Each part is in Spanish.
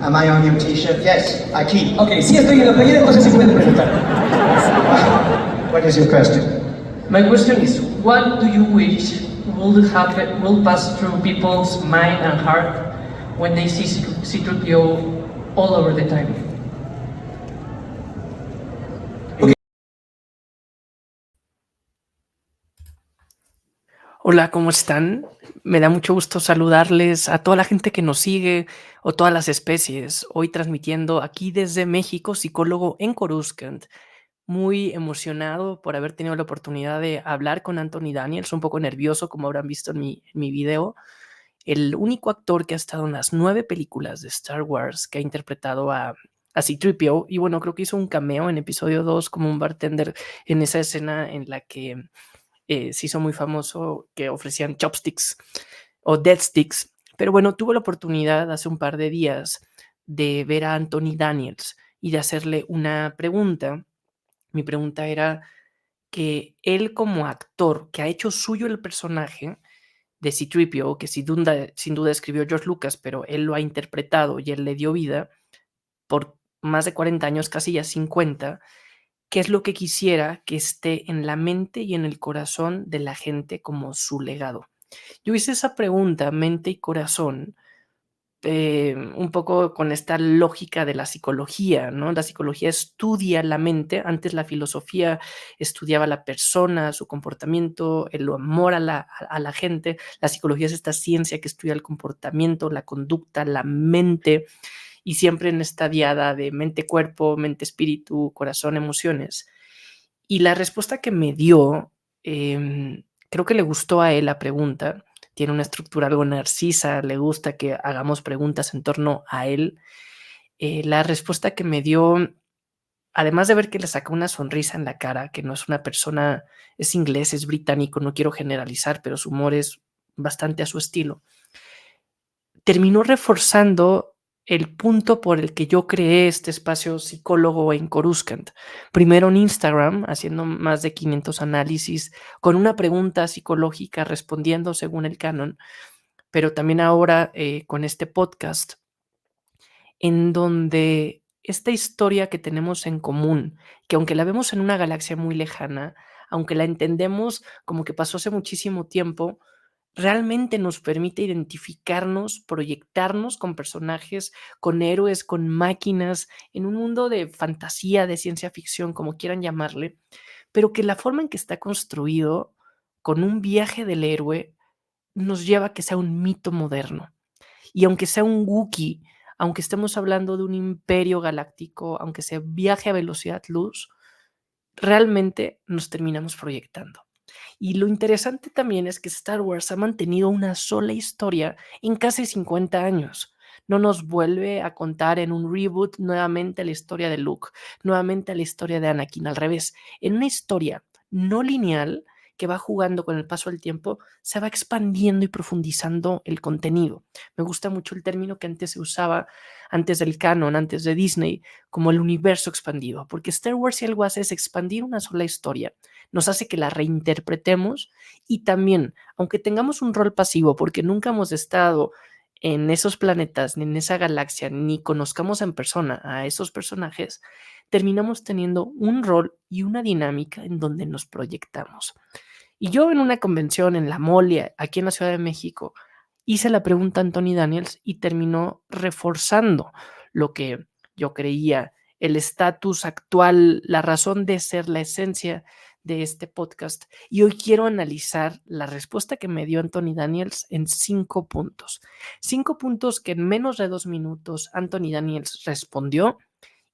Am I on your t-shirt? Yes, aquí. Ok, sí estoy en la playera, entonces sí pueden preguntar. What is your question? My question is, what do you wish will pass through people's mind and heart when they see C-3PO all over the time? Hola, ¿cómo están? Me da mucho gusto saludarles a toda la gente que nos sigue o todas las especies. Hoy transmitiendo aquí desde México, psicólogo en Coruscant. Muy emocionado por haber tenido la oportunidad de hablar con Anthony Daniels, un poco nervioso como habrán visto en mi video. El único actor que ha estado en las 9 películas de Star Wars, que ha interpretado a C-3PO, y bueno, creo que hizo un cameo en episodio 2 como un bartender en esa escena en la que se hizo muy famoso, que ofrecían chopsticks o dead sticks. Pero bueno, tuve la oportunidad hace un par de días de ver a Anthony Daniels y de hacerle una pregunta. Mi pregunta era que él, como actor que ha hecho suyo el personaje de C-3PO, que sin duda escribió George Lucas, pero él lo ha interpretado y él le dio vida por más de 40 años, casi ya 50. ¿Qué es lo que quisiera que esté en la mente y en el corazón de la gente como su legado? Yo hice esa pregunta, mente y corazón, un poco con esta lógica de la psicología, ¿no? La psicología estudia la mente, antes la filosofía estudiaba la persona, su comportamiento, el amor a la gente. La psicología es esta ciencia que estudia el comportamiento, la conducta, la mente, y siempre en esta diada de mente-cuerpo, mente-espíritu, corazón, emociones. Y la respuesta que me dio, creo que le gustó a él la pregunta. Tiene una estructura algo narcisa, le gusta que hagamos preguntas en torno a él. La respuesta que me dio, además de ver que le sacó una sonrisa en la cara, que no es una persona, es inglés, es británico, no quiero generalizar, pero su humor es bastante a su estilo, terminó reforzando el punto por el que yo creé este espacio psicólogo en Coruscant. Primero en Instagram, haciendo más de 500 análisis, con una pregunta psicológica respondiendo según el canon, pero también ahora con este podcast, en donde esta historia que tenemos en común, que aunque la vemos en una galaxia muy lejana, aunque la entendemos como que pasó hace muchísimo tiempo, realmente nos permite identificarnos, proyectarnos con personajes, con héroes, con máquinas, en un mundo de fantasía, de ciencia ficción, como quieran llamarle, pero que la forma en que está construido, con un viaje del héroe, nos lleva a que sea un mito moderno. Y aunque sea un Wookiee, aunque estemos hablando de un imperio galáctico, aunque se viaje a velocidad luz, realmente nos terminamos proyectando. Y lo interesante también es que Star Wars ha mantenido una sola historia en casi 50 años. No nos vuelve a contar en un reboot nuevamente la historia de Luke, nuevamente la historia de Anakin, al revés. En una historia no lineal que va jugando con el paso del tiempo, se va expandiendo y profundizando el contenido. Me gusta mucho el término que antes se usaba, antes del canon, antes de Disney, como el universo expandido, porque Star Wars si algo hace es expandir una sola historia, nos hace que la reinterpretemos y también, aunque tengamos un rol pasivo, porque nunca hemos estado en esos planetas, ni en esa galaxia, ni conozcamos en persona a esos personajes, terminamos teniendo un rol y una dinámica en donde nos proyectamos. Y yo en una convención en La Mole, aquí en la Ciudad de México, hice la pregunta a Anthony Daniels y terminó reforzando lo que yo creía, el estatus actual, la razón de ser, la esencia de este podcast. Y hoy quiero analizar la respuesta que me dio Anthony Daniels en 5 puntos. 5 puntos que en menos de 2 minutos Anthony Daniels respondió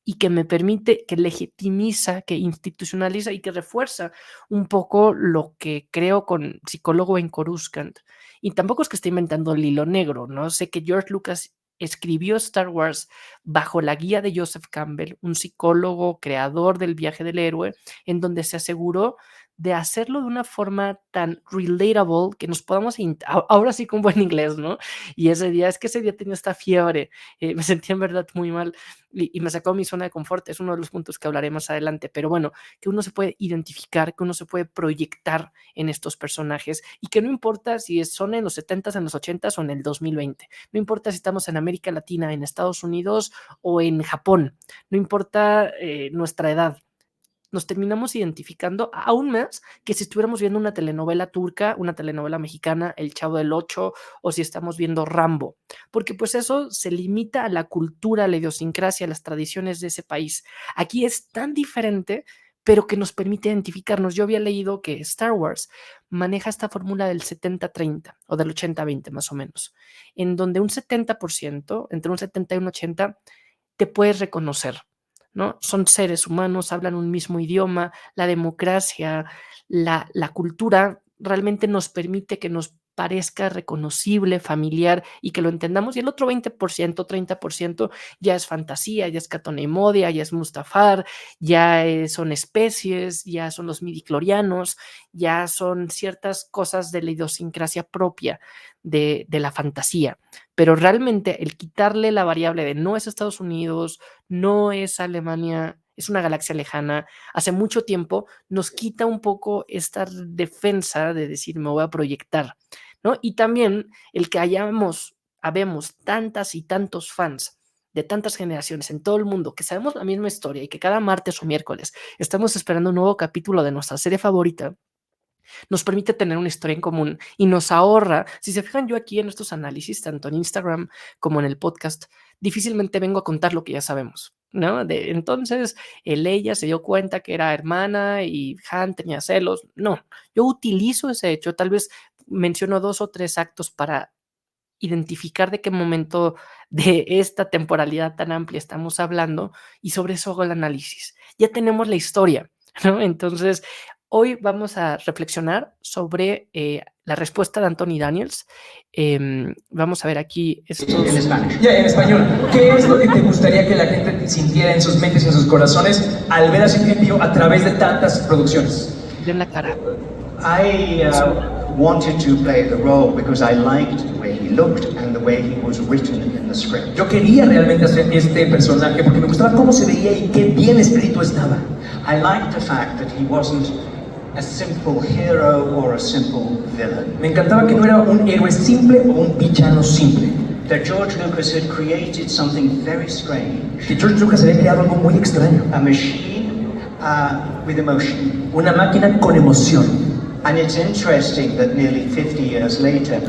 y que me permite, que legitimiza, que institucionaliza y que refuerza un poco lo que creo con psicólogo en Coruscant. Y tampoco es que esté inventando el hilo negro, ¿no? Sé que George Lucas escribió Star Wars bajo la guía de Joseph Campbell, un psicólogo creador del viaje del héroe, en donde se aseguró de hacerlo de una forma tan relatable que nos podamos, ahora sí con buen inglés, ¿no? Y ese día, es que ese día tenía esta fiebre, me sentía en verdad muy mal y me sacó mi zona de confort, es uno de los puntos que hablaré más adelante, pero bueno, que uno se puede identificar, que uno se puede proyectar en estos personajes y que no importa si son en los 70s, en los 80s o en el 2020, no importa si estamos en América Latina, en Estados Unidos o en Japón, no importa nuestra edad, nos terminamos identificando aún más que si estuviéramos viendo una telenovela turca, una telenovela mexicana, El Chavo del Ocho, o si estamos viendo Rambo, porque pues eso se limita a la cultura, a la idiosincrasia, a las tradiciones de ese país. Aquí es tan diferente, pero que nos permite identificarnos. Yo había leído que Star Wars maneja esta fórmula del 70-30 o del 80-20 más o menos, en donde un 70%, entre un 70 y un 80, te puedes reconocer, ¿no? Son seres humanos, hablan un mismo idioma, la democracia, la cultura realmente nos permite que nos parezca reconocible, familiar y que lo entendamos. Y el otro 20%, 30% ya es fantasía, ya es Catón y Modia, ya es Mustafar, ya son especies, ya son los midichlorianos, ya son ciertas cosas de la idiosincrasia propia de la fantasía. Pero realmente el quitarle la variable de no es Estados Unidos, no es Alemania, es una galaxia lejana, hace mucho tiempo, nos quita un poco esta defensa de decir me voy a proyectar, ¿no? Y también el que habemos tantas y tantos fans de tantas generaciones en todo el mundo, que sabemos la misma historia y que cada martes o miércoles estamos esperando un nuevo capítulo de nuestra serie favorita, nos permite tener una historia en común y nos ahorra. Si se fijan, yo aquí en estos análisis, tanto en Instagram como en el podcast, difícilmente vengo a contar lo que ya sabemos, ¿no? Entonces, ella se dio cuenta que era hermana y Han tenía celos. No, yo utilizo ese hecho, tal vez menciono 2 o 3 actos para identificar de qué momento de esta temporalidad tan amplia estamos hablando y sobre eso hago el análisis. Ya tenemos la historia, ¿no? Entonces, hoy vamos a reflexionar sobre la respuesta de Anthony Daniels. Vamos a ver aquí estos... In Spanish. Ya, en español. ¿Qué es lo que te gustaría que la gente sintiera en sus mentes y en sus corazones al ver a C-3PO a través de tantas producciones? en la cara. I wanted to play the role because I liked the way he looked and the way he was written in the script. Yo quería realmente hacer este personaje porque me gustaba cómo se veía y qué bien escrito estaba. I liked the fact that he wasn't a simple hero or a simple villain. Me encantaba que no era un héroe simple o un villano simple. That George Lucas had created something very strange. Que George Lucas había creado algo muy extraño. A machine with emotion. Una máquina con emoción. And it's interesting that nearly 50 years later,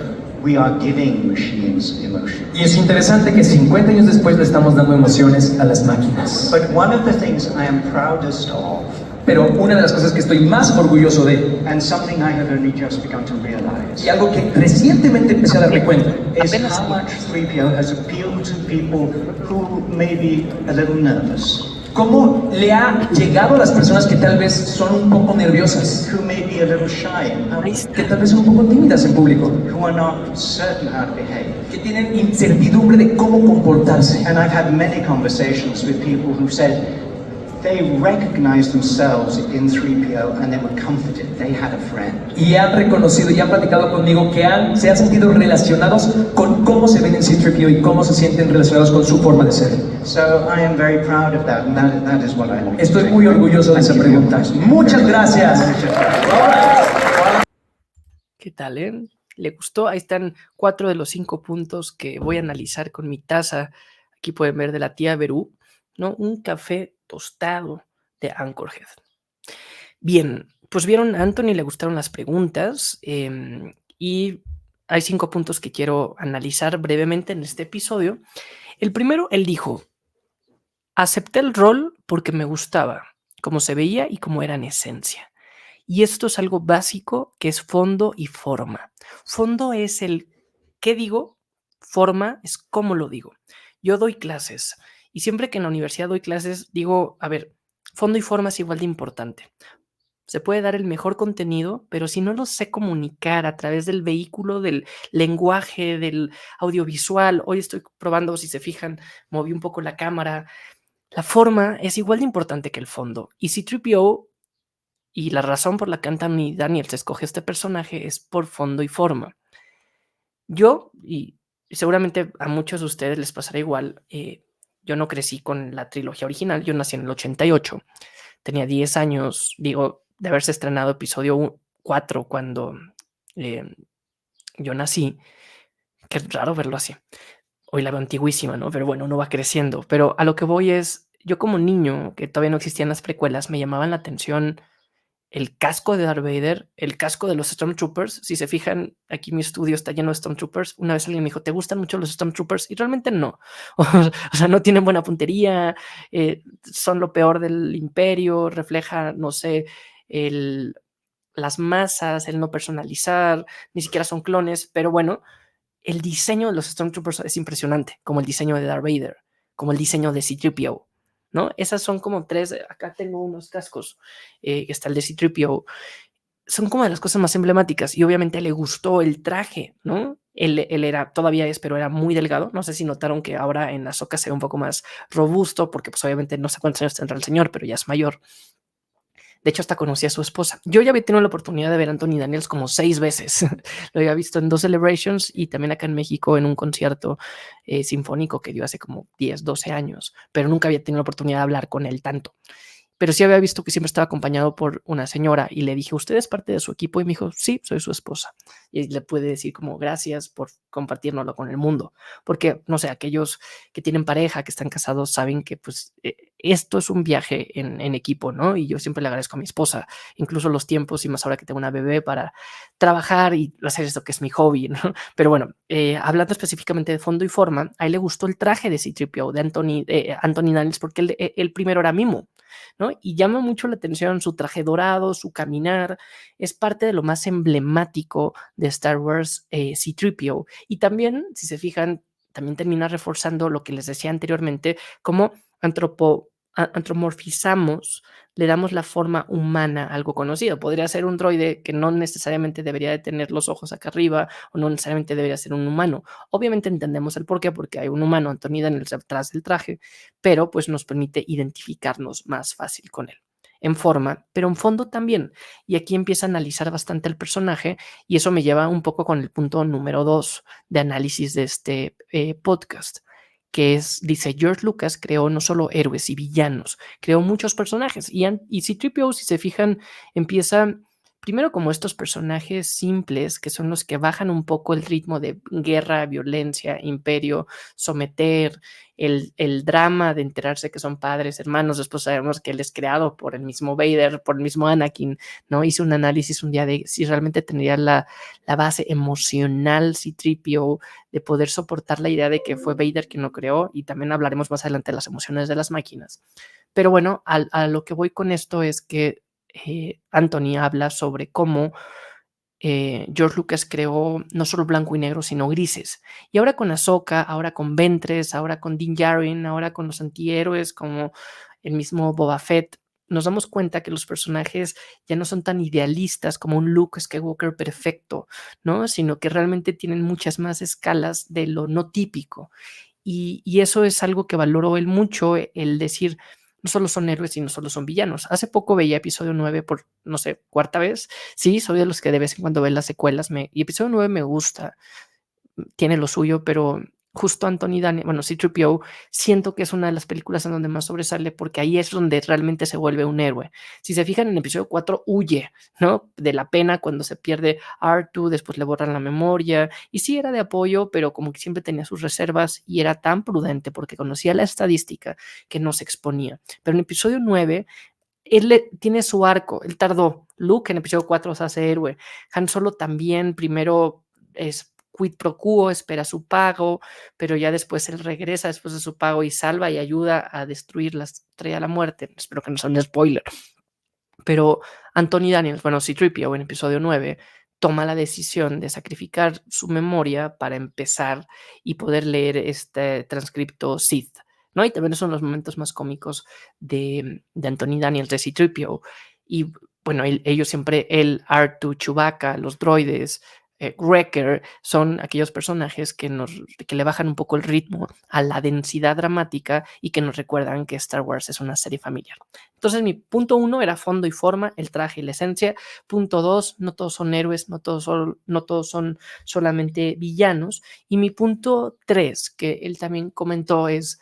we are giving machines emotion. Y es interesante que 50 años después le estamos dando emociones a las máquinas. But one of the things I am proudest of, Pero una de las cosas que estoy más orgulloso de, and something I have only just begun to realize, y algo que recientemente empecé a darme cuenta, is how much 3PO has appealed to people who may be a little nervous, cómo le ha llegado a las personas que tal vez son un poco nerviosas, who may be a little shy, que tal vez son un poco tímidas en público, who are not certain how to behave. que tienen incertidumbre de cómo comportarse. And I've had many conversations with people who said they recognized themselves in 3PO and they were comforted. They had a friend. Y han reconocido y han platicado conmigo que se han sentido relacionados con cómo se ven en C-3PO y cómo se sienten relacionados con su forma de ser. So I am very proud of that, and that is what I like. Estoy muy orgulloso de esa pregunta. Muchas gracias. ¿Qué tal, ¿Le gustó? Ahí están 4 de los 5 puntos que voy a analizar con mi taza. Aquí pueden ver de la tía Berú, ¿no? Un café tostado de Anchorhead. Bien, pues vieron, a Anthony le gustaron las preguntas y hay 5 puntos que quiero analizar brevemente en este episodio. El primero, él dijo, acepté el rol porque me gustaba, cómo se veía y cómo era en esencia. Y esto es algo básico que es fondo y forma. Fondo es el qué digo, forma es cómo lo digo. Yo doy clases y siempre que en la universidad doy clases digo, a ver, fondo y forma es igual de importante. Se puede dar el mejor contenido, pero si no lo sé comunicar a través del vehículo, del lenguaje, del audiovisual, hoy estoy probando, si se fijan, moví un poco la cámara, la forma es igual de importante que el fondo. Y C-3PO Y la razón por la que Anthony Daniels escoge este personaje es por fondo y forma. Yo, y seguramente a muchos de ustedes les pasará igual, yo no crecí con la trilogía original, yo nací en el 88, tenía 10 años, digo, de haberse estrenado episodio 4 cuando eh, yo nací. Qué raro verlo así. Hoy la veo antiguísima, ¿no? Pero bueno, uno va creciendo. Pero a lo que voy es, yo como niño, que todavía no existían las precuelas, me llamaban la atención el casco de Darth Vader, el casco de los Stormtroopers. Si se fijan, aquí mi estudio está lleno de Stormtroopers. Una vez alguien me dijo, ¿te gustan mucho los Stormtroopers? Y realmente no. O sea, no tienen buena puntería, son lo peor del imperio, refleja, no sé, el, las masas, el no personalizar, ni siquiera son clones, pero bueno, el diseño de los Stormtroopers es impresionante, como el diseño de Darth Vader, como el diseño de C-3PO, ¿no? Esas son como tres, acá tengo unos cascos, está el de C-3PO, son como de las cosas más emblemáticas y obviamente le gustó el traje, ¿no? Él era, todavía es, pero era muy delgado. No sé si notaron que ahora en Ahsoka se ve un poco más robusto, porque pues obviamente no sé cuántos años tendrá el señor, pero ya es mayor. De hecho, hasta conocí a su esposa. Yo ya había tenido la oportunidad de ver a Anthony Daniels como 6 veces. Lo había visto en 2 Celebrations y también acá en México en un concierto sinfónico que dio hace como 10, 12 años, pero nunca había tenido la oportunidad de hablar con él tanto. Pero sí había visto que siempre estaba acompañado por una señora y le dije, ¿usted es parte de su equipo? Y me dijo, sí, soy su esposa. Y le puede decir como gracias por compartirnoslo con el mundo. Porque, no sé, aquellos que tienen pareja, que están casados, saben que pues esto es un viaje en equipo, ¿no? Y yo siempre le agradezco a mi esposa, incluso los tiempos y más ahora que tengo una bebé para trabajar y hacer esto que es mi hobby, ¿no? Pero bueno, hablando específicamente de fondo y forma, a él le gustó el traje de C-3PO, de Anthony Daniels, porque él primero era mimo, ¿no? Y llama mucho la atención su traje dorado, su caminar, es parte de lo más emblemático de Star Wars C-3PO. Y también, si se fijan, también termina reforzando lo que les decía anteriormente, como antropomorfizamos, le damos la forma humana a algo conocido. Podría ser un droide que no necesariamente debería de tener los ojos acá arriba o no necesariamente debería ser un humano. Obviamente entendemos el porqué, porque hay un humano, Anthony Daniels, detrás del traje, pero pues nos permite identificarnos más fácil con él en forma, pero en fondo también. Y aquí empieza a analizar bastante el personaje y eso me lleva un poco con el punto número 2 de análisis de este podcast, que es, dice, George Lucas creó no solo héroes y villanos, creó muchos personajes y C-3PO, si se fijan, empieza primero como estos personajes simples que son los que bajan un poco el ritmo de guerra, violencia, imperio, someter, el drama de enterarse que son padres, hermanos. Después sabemos que él es creado por el mismo Vader, por el mismo Anakin, ¿no? Hice un análisis un día de si realmente tendría la base emocional C-3PO de poder soportar la idea de que fue Vader quien lo creó, y también hablaremos más adelante de las emociones de las máquinas. Pero bueno, a lo que voy con esto es que Anthony habla sobre cómo George Lucas creó no solo blanco y negro, sino grises. Y ahora con Ahsoka, ahora con Ventress, ahora con Din Djarin, ahora con los antihéroes como el mismo Boba Fett, nos damos cuenta que los personajes ya no son tan idealistas como un Luke Skywalker perfecto, ¿no? Sino que realmente tienen muchas más escalas de lo no típico. Y eso es algo que valoró él mucho, el decir, no solo son héroes y no solo son villanos. Hace poco veía episodio 9 por, no sé, cuarta vez. Sí, soy de los que de vez en cuando ven las secuelas. Y episodio 9 me gusta, tiene lo suyo, pero justo Anthony Daniels, bueno, C-3PO, siento que es una de las películas en donde más sobresale porque ahí es donde realmente se vuelve un héroe. Si se fijan en el episodio 4, huye, ¿no? De la pena cuando se pierde R2, después le borran la memoria, y sí era de apoyo, pero como que siempre tenía sus reservas y era tan prudente porque conocía la estadística que no se exponía. Pero en el episodio 9, él tiene su arco, él tardó. Luke en episodio 4 se hace héroe. Han Solo también, primero es quid pro quo, espera su pago, pero ya después él regresa después de su pago y salva y ayuda a destruir la estrella de la muerte. Espero que no sea un spoiler. Pero Anthony Daniels, bueno, C-3PO en episodio 9, toma la decisión de sacrificar su memoria para empezar y poder leer este transcripto Sith, ¿no? Y también son los momentos más cómicos de Anthony Daniels, de C-3PO. Y bueno, ellos siempre, el R2, Chewbacca, los droides, Wrecker son aquellos personajes que le bajan un poco el ritmo a la densidad dramática y que nos recuerdan que Star Wars es una serie familiar. Entonces mi punto 1 era fondo y forma, el traje y la esencia. Punto 2, no todos son héroes, no todos son solamente villanos. Y mi punto 3, que él también comentó, es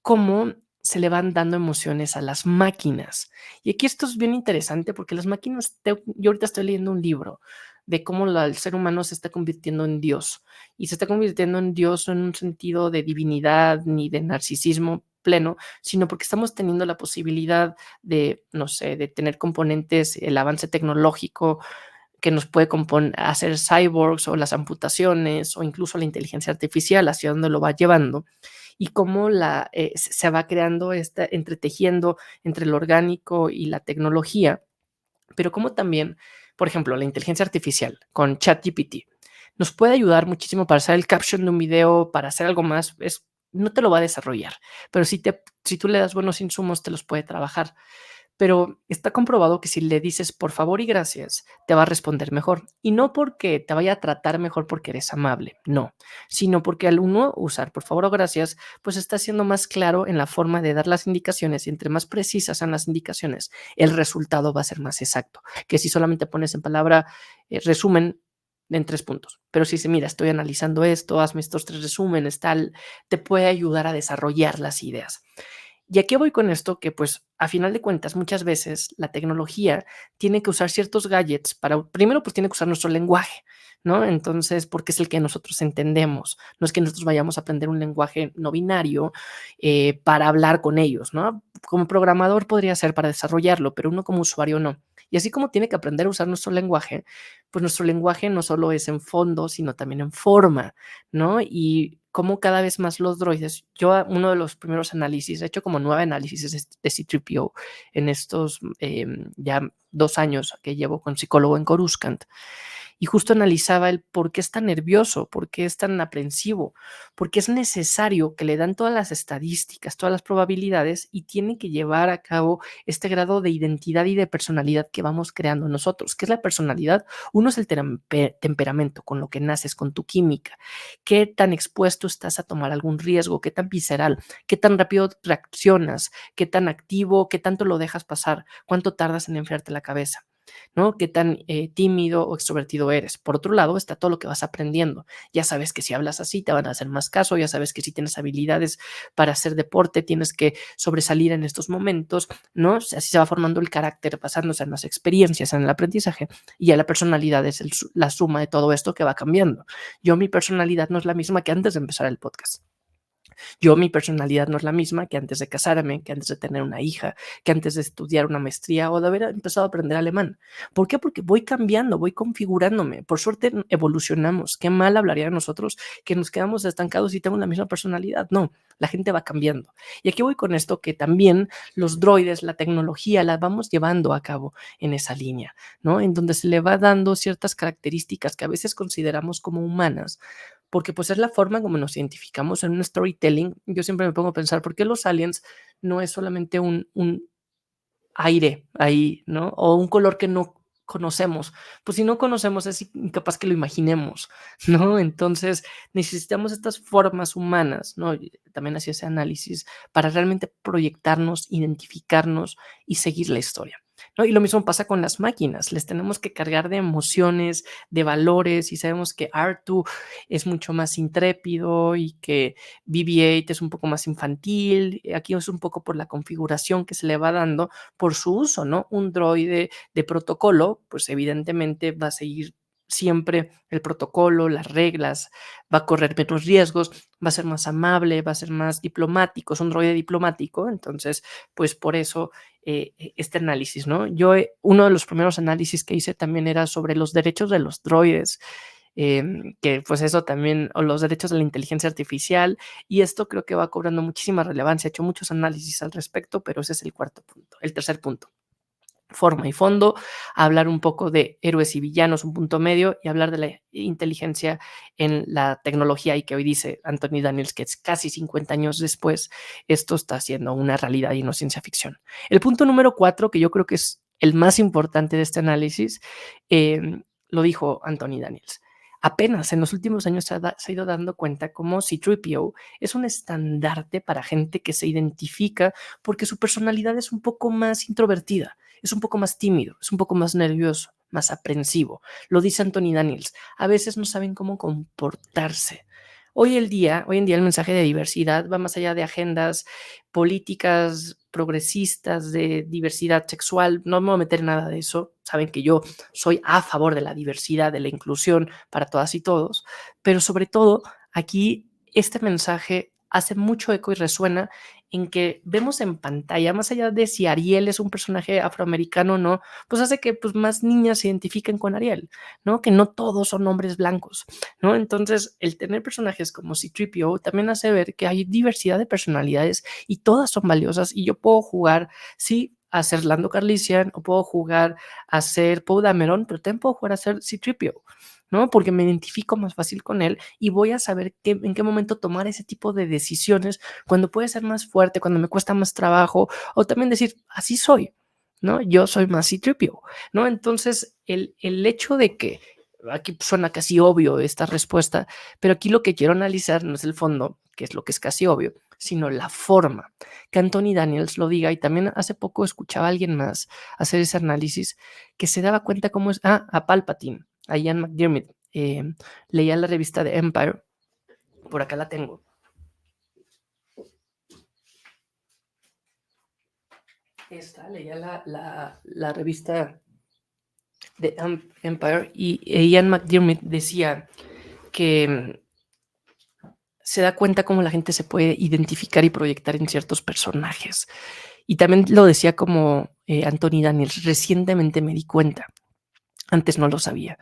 cómo se le van dando emociones a las máquinas. Y aquí esto es bien interesante porque las máquinas, yo ahorita estoy leyendo un libro de cómo el ser humano se está convirtiendo en Dios. Y se está convirtiendo en Dios no en un sentido de divinidad ni de narcisismo pleno, sino porque estamos teniendo la posibilidad de, no sé, de tener componentes, el avance tecnológico que nos puede hacer cyborgs o las amputaciones o incluso la inteligencia artificial, hacia dónde lo va llevando y cómo se va creando, entretejiendo entre lo orgánico y la tecnología, pero como también, por ejemplo, la inteligencia artificial con ChatGPT nos puede ayudar muchísimo para hacer el caption de un video, para hacer algo más. No te lo va a desarrollar, pero si tú le das buenos insumos, te los puede trabajar. Pero está comprobado que si le dices por favor y gracias, te va a responder mejor. Y no porque te vaya a tratar mejor porque eres amable, no, sino porque al uno usar por favor o gracias, pues está siendo más claro en la forma de dar las indicaciones y entre más precisas sean las indicaciones, el resultado va a ser más exacto que si solamente pones en palabra resumen en 3 puntos. Pero si dice, mira, estoy analizando esto, hazme estos 3 resúmenes, tal, te puede ayudar a desarrollar las ideas. ¿Y a qué voy con esto? Que pues a final de cuentas muchas veces la tecnología tiene que usar ciertos gadgets primero pues tiene que usar nuestro lenguaje, ¿no? Entonces, porque es el que nosotros entendemos, no es que nosotros vayamos a aprender un lenguaje no binario para hablar con ellos, ¿no? Como programador podría ser para desarrollarlo, pero uno como usuario no. Y así como tiene que aprender a usar nuestro lenguaje, pues nuestro lenguaje no solo es en fondo, sino también en forma, ¿no? Y como cada vez más los droides, uno de los primeros análisis, he hecho como 9 análisis de C-3PO en estos ya 2 años que llevo con psicólogo en Coruscant, y justo analizaba el por qué es tan nervioso, por qué es tan aprensivo, porque es necesario que le dan todas las estadísticas, todas las probabilidades y tiene que llevar a cabo este grado de identidad y de personalidad que vamos creando nosotros. ¿Qué es la personalidad? Uno es el temperamento, con lo que naces, con tu química. ¿Qué tan expuesto estás a tomar algún riesgo? ¿Qué tan visceral? ¿Qué tan rápido reaccionas? ¿Qué tan activo? ¿Qué tanto lo dejas pasar? ¿Cuánto tardas en enfriarte la cabeza? ¿No? ¿Qué tan tímido o extrovertido eres? Por otro lado, está todo lo que vas aprendiendo. Ya sabes que si hablas así te van a hacer más caso, ya sabes que si tienes habilidades para hacer deporte, tienes que sobresalir en estos momentos, ¿no? Así se va formando el carácter basándose en las experiencias, en el aprendizaje, y ya la personalidad es la suma de todo esto que va cambiando. Mi personalidad no es la misma que antes de empezar el podcast. Mi personalidad no es la misma que antes de casarme, que antes de tener una hija, que antes de estudiar una maestría o de haber empezado a aprender alemán. ¿Por qué? Porque voy cambiando, voy configurándome. Por suerte evolucionamos. Qué mal hablaría de nosotros que nos quedamos estancados y tenemos la misma personalidad. No, la gente va cambiando. Y aquí voy con esto, que también los droides, la tecnología, la vamos llevando a cabo en esa línea, ¿no? En donde se le va dando ciertas características que a veces consideramos como humanas, porque pues es la forma como nos identificamos en un storytelling. Yo siempre me pongo a pensar, ¿por qué los aliens no es solamente un aire ahí, ¿no? O un color que no conocemos? Pues si no conocemos es incapaz que lo imaginemos, ¿no? Entonces necesitamos estas formas humanas, ¿no? También hacía ese análisis para realmente proyectarnos, identificarnos y seguir la historia, ¿no? Y lo mismo pasa con las máquinas, les tenemos que cargar de emociones, de valores, y sabemos que R2 es mucho más intrépido y que BB-8 es un poco más infantil. Aquí es un poco por la configuración que se le va dando por su uso, ¿no? Un droide de protocolo, pues evidentemente va a seguir siempre el protocolo, las reglas, va a correr menos riesgos, va a ser más amable, va a ser más diplomático, es un droide diplomático, entonces, pues por eso este análisis, ¿no? Uno de los primeros análisis que hice también era sobre los derechos de los droides, que pues eso también, o los derechos de la inteligencia artificial, y esto creo que va cobrando muchísima relevancia. He hecho muchos análisis al respecto, pero ese es el cuarto punto. El tercer punto, forma y fondo, hablar un poco de héroes y villanos, un punto medio, y hablar de la inteligencia en la tecnología, y que hoy dice Anthony Daniels que es casi 50 años después, esto está siendo una realidad y no ciencia ficción. El punto número 4, que yo creo que es el más importante de este análisis, lo dijo Anthony Daniels. apenas en los últimos años se ha ido dando cuenta cómo C-3PO es un estandarte para gente que se identifica porque su personalidad es un poco más introvertida, es un poco más tímido, es un poco más nervioso, más aprensivo. Lo dice Anthony Daniels. A veces no saben cómo comportarse. Hoy en día el mensaje de diversidad va más allá de agendas políticas progresistas, de diversidad sexual. No me voy a meter en nada de eso. Saben que yo soy a favor de la diversidad, de la inclusión para todas y todos, pero sobre todo aquí este mensaje hace mucho eco y resuena en que vemos en pantalla, más allá de si Ariel es un personaje afroamericano o no, pues hace que pues, más niñas se identifiquen con Ariel, ¿no? Que no todos son hombres blancos, ¿no? Entonces, el tener personajes como C-3PO también hace ver que hay diversidad de personalidades y todas son valiosas y yo puedo jugar, sí, a ser Lando Calrissian o puedo jugar a ser Poe Dameron, pero también puedo jugar a ser C-3PO, ¿no? Porque me identifico más fácil con él y voy a saber en qué momento tomar ese tipo de decisiones, cuando puede ser más fuerte, cuando me cuesta más trabajo, o también decir, así soy, ¿no? Yo soy más C-3PO, ¿no? Entonces, el hecho de que, aquí suena casi obvio esta respuesta, pero aquí lo que quiero analizar no es el fondo, que es lo que es casi obvio, sino la forma que Anthony Daniels lo diga. Y también hace poco escuchaba a alguien más hacer ese análisis que se daba cuenta cómo es, a Palpatine, a Ian McDiarmid. Leía la revista de Empire, por acá la tengo. Leía la revista de Empire y Ian McDiarmid decía que se da cuenta cómo la gente se puede identificar y proyectar en ciertos personajes. Y también lo decía como Anthony Daniels, recientemente me di cuenta, antes no lo sabía.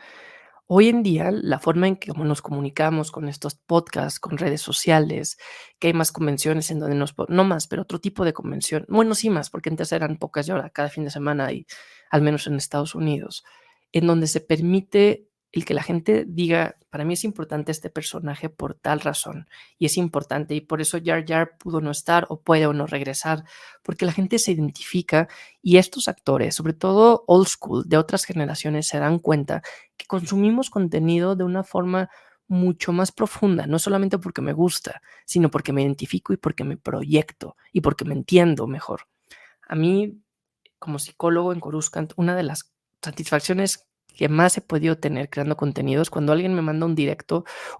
Hoy en día, la forma en que nos comunicamos con estos podcasts, con redes sociales, que hay más convenciones en donde no más, pero otro tipo de convención, bueno, sí más, porque antes eran pocas y ahora cada fin de semana hay, al menos en Estados Unidos, en donde se permite el que la gente diga, para mí es importante este personaje por tal razón, y es importante, y por eso Jar Jar pudo no estar o puede o no regresar, porque la gente se identifica y estos actores, sobre todo old school, de otras generaciones, se dan cuenta que consumimos contenido de una forma mucho más profunda, no solamente porque me gusta, sino porque me identifico y porque me proyecto y porque me entiendo mejor. A mí, como psicólogo en Coruscant, una de las satisfacciones que más he podido tener creando contenidos cuando alguien me manda un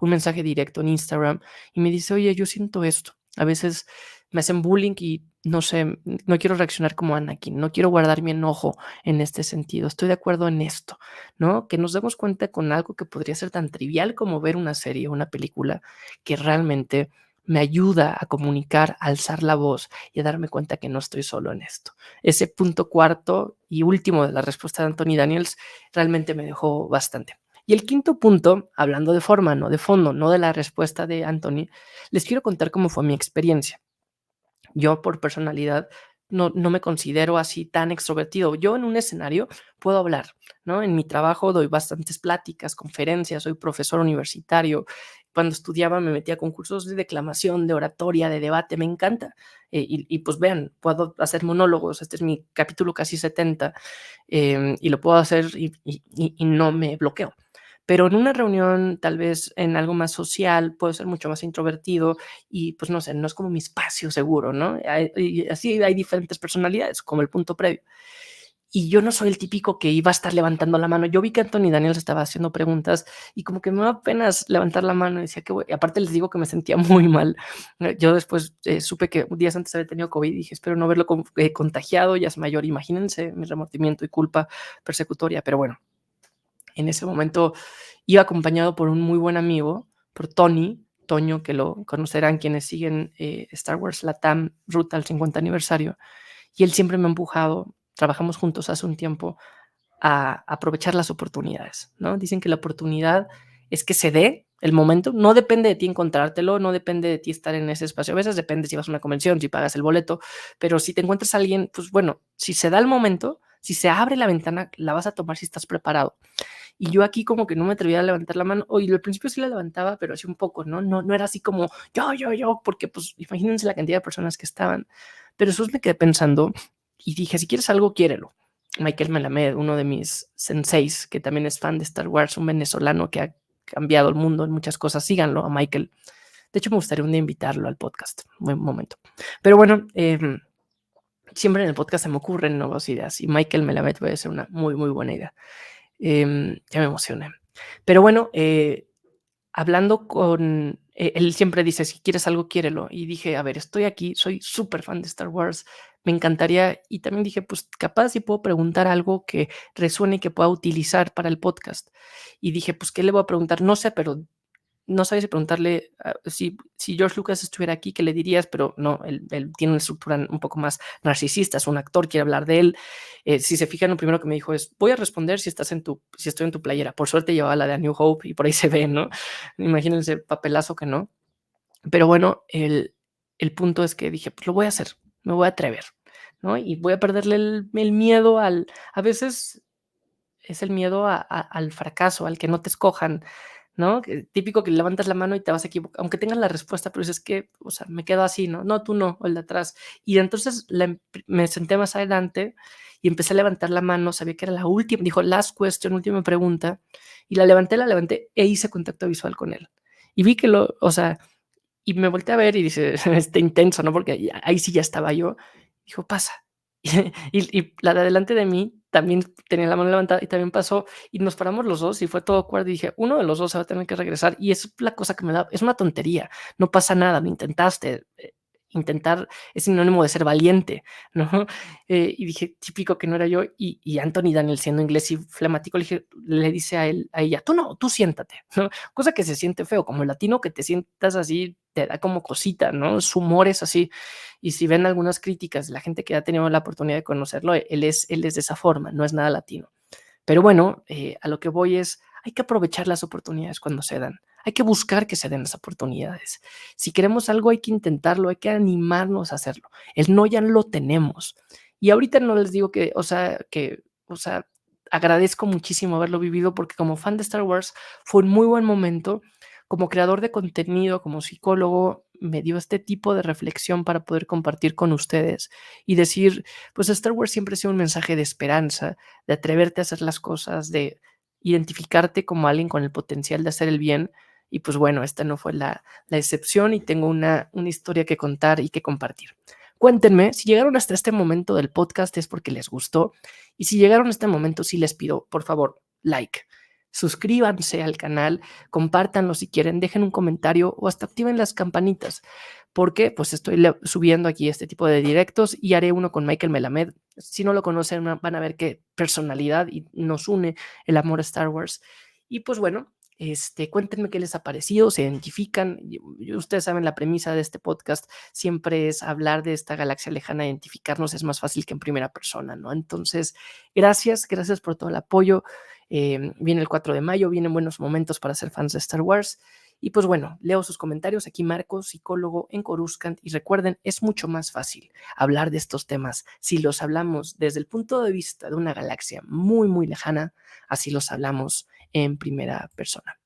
mensaje directo en Instagram y me dice, oye, yo siento esto. A veces me hacen bullying y no sé, no quiero reaccionar como Anakin, no quiero guardar mi enojo en este sentido. Estoy de acuerdo en esto, ¿no? Que nos demos cuenta con algo que podría ser tan trivial como ver una serie o una película que realmente me ayuda a comunicar, a alzar la voz y a darme cuenta que no estoy solo en esto. Ese punto cuarto y último de la respuesta de Anthony Daniels realmente me dejó bastante. Y el quinto punto, hablando de forma, no de fondo, no de la respuesta de Anthony, les quiero contar cómo fue mi experiencia. Yo por personalidad no me considero así tan extrovertido. Yo en un escenario puedo hablar, ¿no? En mi trabajo doy bastantes pláticas, conferencias, soy profesor universitario. Cuando estudiaba me metía a concursos de declamación, de oratoria, de debate, me encanta. Y pues vean, puedo hacer monólogos, este es mi capítulo casi 70, y lo puedo hacer y no me bloqueo. Pero en una reunión, tal vez en algo más social, puedo ser mucho más introvertido y pues no sé, no es como mi espacio seguro, ¿no? Y así hay diferentes personalidades, como el punto previo. Y yo no soy el típico que iba a estar levantando la mano. Yo vi que Anthony Daniels estaba haciendo preguntas y como que me daba apenas levantar la mano y decía que, y aparte les digo que me sentía muy mal. Yo después supe que días antes había tenido COVID y dije, espero no haberlo contagiado, ya es mayor. Imagínense mi remordimiento y culpa persecutoria, pero bueno. En ese momento iba acompañado por un muy buen amigo, por Toño, que lo conocerán quienes siguen Star Wars Latam, ruta al 50 aniversario, y él siempre me ha empujado, trabajamos juntos hace un tiempo, a aprovechar las oportunidades, ¿no? Dicen que la oportunidad es que se dé el momento, no depende de ti encontrártelo, no depende de ti estar en ese espacio, a veces depende si vas a una convención, si pagas el boleto, pero si te encuentras a alguien, pues bueno, si se da el momento, si se abre la ventana, la vas a tomar si estás preparado. Y yo aquí como que no me atrevía a levantar la mano, y al principio sí la levantaba, pero así un poco, ¿no? No era así como yo, porque pues imagínense la cantidad de personas que estaban. Pero después me quedé pensando y dije, si quieres algo, quiérelo. Michael Melamed, uno de mis senseis, que también es fan de Star Wars, un venezolano que ha cambiado el mundo en muchas cosas. Síganlo a Michael. De hecho, me gustaría un día invitarlo al podcast. Buen momento. Pero bueno, siempre en el podcast se me ocurren nuevas ideas y Michael Melamed puede ser una muy, muy buena idea. Ya me emocioné. Pero bueno, hablando con... él siempre dice, si quieres algo, quiérelo. Y dije, a ver, estoy aquí, soy súper fan de Star Wars, me encantaría. Y también dije, pues capaz si puedo preguntar algo que resuene y que pueda utilizar para el podcast. Y dije, pues, ¿qué le voy a preguntar? No sé, pero no sabía si preguntarle si George Lucas estuviera aquí, ¿qué le dirías? Pero no, él tiene una estructura un poco más narcisista, es un actor, quiere hablar de él. Si se fijan, lo primero que me dijo es, voy a responder si estoy en tu playera. Por suerte llevaba la de A New Hope y por ahí se ve, ¿no? Imagínense papelazo que no. Pero bueno, el punto es que dije, pues lo voy a hacer, me voy a atrever, ¿no? Y voy a perderle el miedo a veces es el miedo al fracaso, al que no te escojan, ¿no? Típico que levantas la mano y te vas a equivocar, aunque tengas la respuesta, pero dices que, o sea, me quedo así, ¿no? No, tú no, o el de atrás. Y entonces me senté más adelante y empecé a levantar la mano, sabía que era la última, dijo, last question, última pregunta, y la levanté e hice contacto visual con él. Y vi que o sea, y me volteé a ver y dice, este intenso, ¿no? Porque ahí sí ya estaba yo. Dijo, pasa. Y la de adelante de mí también tenía la mano levantada y también pasó y nos paramos los dos y fue todo acuerdo y dije, uno de los dos se va a tener que regresar y es la cosa que me da, es una tontería, no pasa nada, lo intentaste, intentar es sinónimo de ser valiente, ¿no? Y dije, típico que no era yo y Anthony Daniel siendo inglés y flemático le dice a ella, tú no, tú siéntate, ¿no? Cosa que se siente feo, como el latino que te sientas así, te da como cosita, ¿no? Su humor es así. Y si ven algunas críticas de la gente que ha tenido la oportunidad de conocerlo, él es de esa forma, no es nada latino. Pero bueno, a lo que voy es, hay que aprovechar las oportunidades cuando se dan. Hay que buscar que se den las oportunidades. Si queremos algo, hay que intentarlo, hay que animarnos a hacerlo. El no ya lo tenemos. Y ahorita no les digo o sea, agradezco muchísimo haberlo vivido porque como fan de Star Wars fue un muy buen momento. Como creador de contenido, como psicólogo, me dio este tipo de reflexión para poder compartir con ustedes y decir, pues Star Wars siempre ha sido un mensaje de esperanza, de atreverte a hacer las cosas, de identificarte como alguien con el potencial de hacer el bien. Y pues bueno, esta no fue la excepción y tengo una historia que contar y que compartir. Cuéntenme, si llegaron hasta este momento del podcast es porque les gustó y si llegaron a este momento sí les pido, por favor, like. Suscríbanse al canal, compártanlo si quieren, dejen un comentario o hasta activen las campanitas, porque pues estoy subiendo aquí este tipo de directos y haré uno con Michael Melamed. Si no lo conocen, van a ver qué personalidad y nos une el amor a Star Wars. Y pues bueno, cuéntenme qué les ha parecido, se identifican. Ustedes saben, la premisa de este podcast siempre es hablar de esta galaxia lejana, identificarnos es más fácil que en primera persona, ¿no? Entonces, gracias por todo el apoyo. Viene el 4 de mayo, vienen buenos momentos para ser fans de Star Wars. Y pues bueno, leo sus comentarios. Aquí Marcos, psicólogo en Coruscant. Y recuerden, es mucho más fácil hablar de estos temas si los hablamos desde el punto de vista de una galaxia muy, muy lejana, así los hablamos en primera persona.